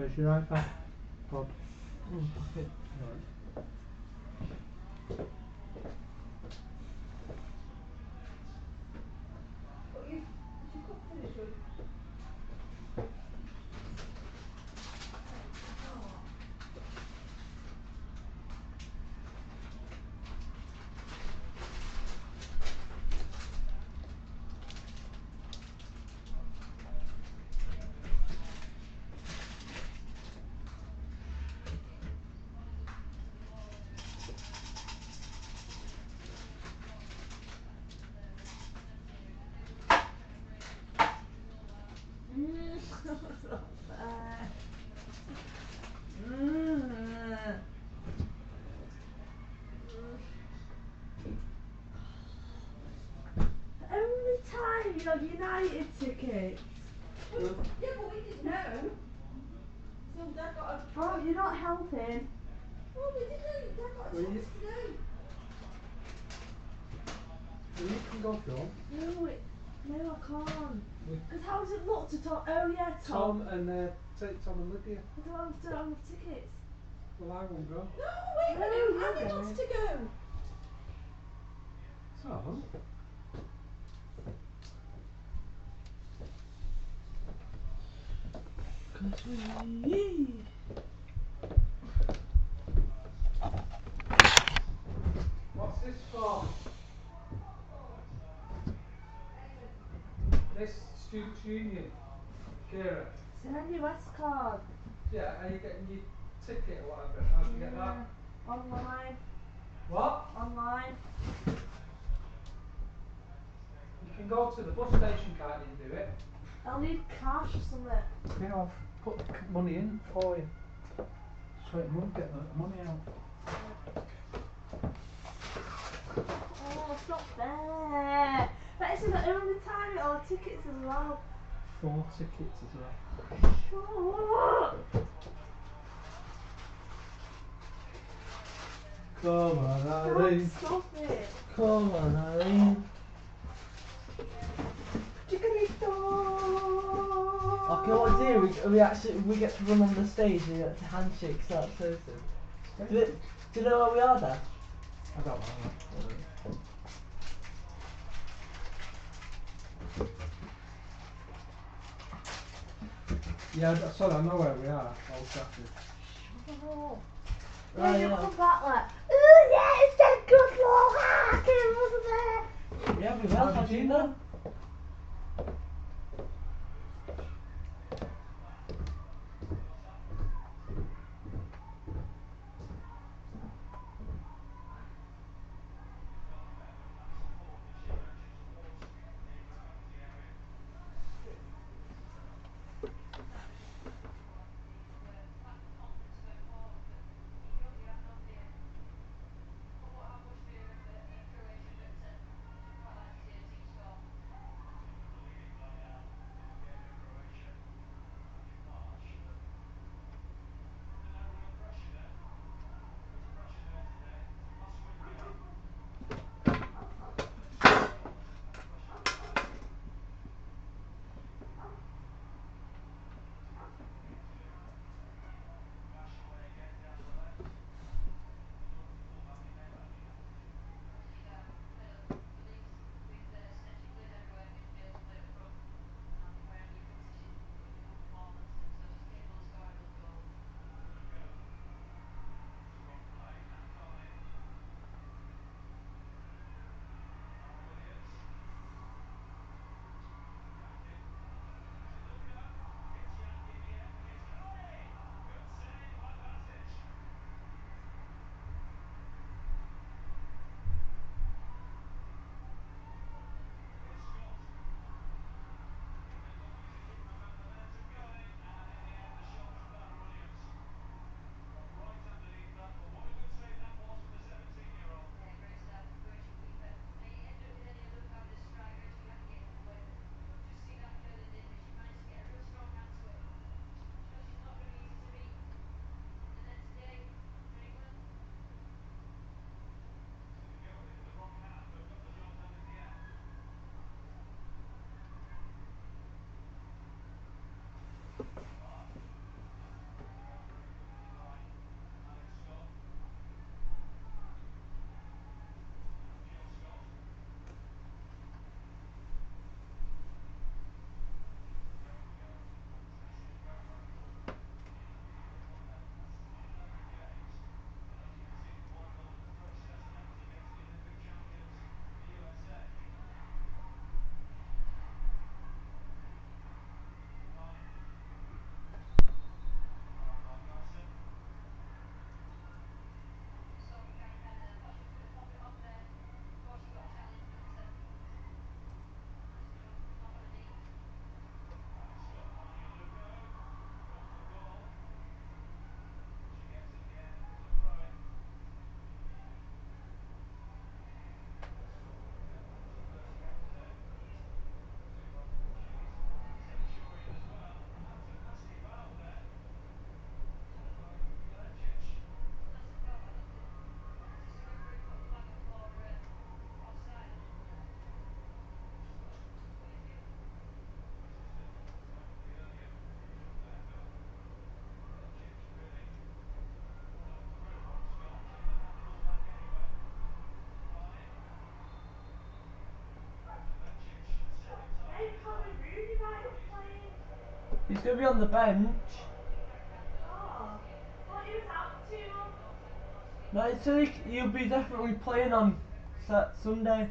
Where's your iPad? Bob. Okay. Right. But you could finish with. Only time you have United tickets. Yeah, but we didn't know. So Dad got a. Oh, you're not helping. Well, we didn't know. Dad got a Will you? chance to know. Well, you can go if you want. No, no, I can't. We- Because how does it look to Tom? Oh yeah, Tom. Tom and take Tom and Lydia. I don't have tickets. Well, I won't go. No, wait a No, minute. you're Annie going. wants to go. So. What's this for? This Students' Union. Kira. It's an NUS card. Yeah, are you getting your ticket or whatever? How do you get that? Online. What? Online. You can go to the bus station, can't you, do it? I'll need cash or something. Yeah, I'll put the money in for you. So it won't get the money out. Oh, it's not fair. But it's the only time all tickets as well. 4 tickets as well. Sure. Come on, Eileen. Stop it. Come on, Eileen. Chicken-ito. Okay, what do we actually get to run on the stage and we get to handshake start so soon. Do you know where we are there? I don't know. Yeah, sorry, I know where we are. Old Trafford. Oh. Right, Yeah, you yeah. come back like, ooh yeah, it's that good Lord Harkin, wasn't there? Yeah, we will. How do you know? He's going to be on the bench. Oh. Thought he was out too long. No, it's like you'll be definitely playing on Sunday.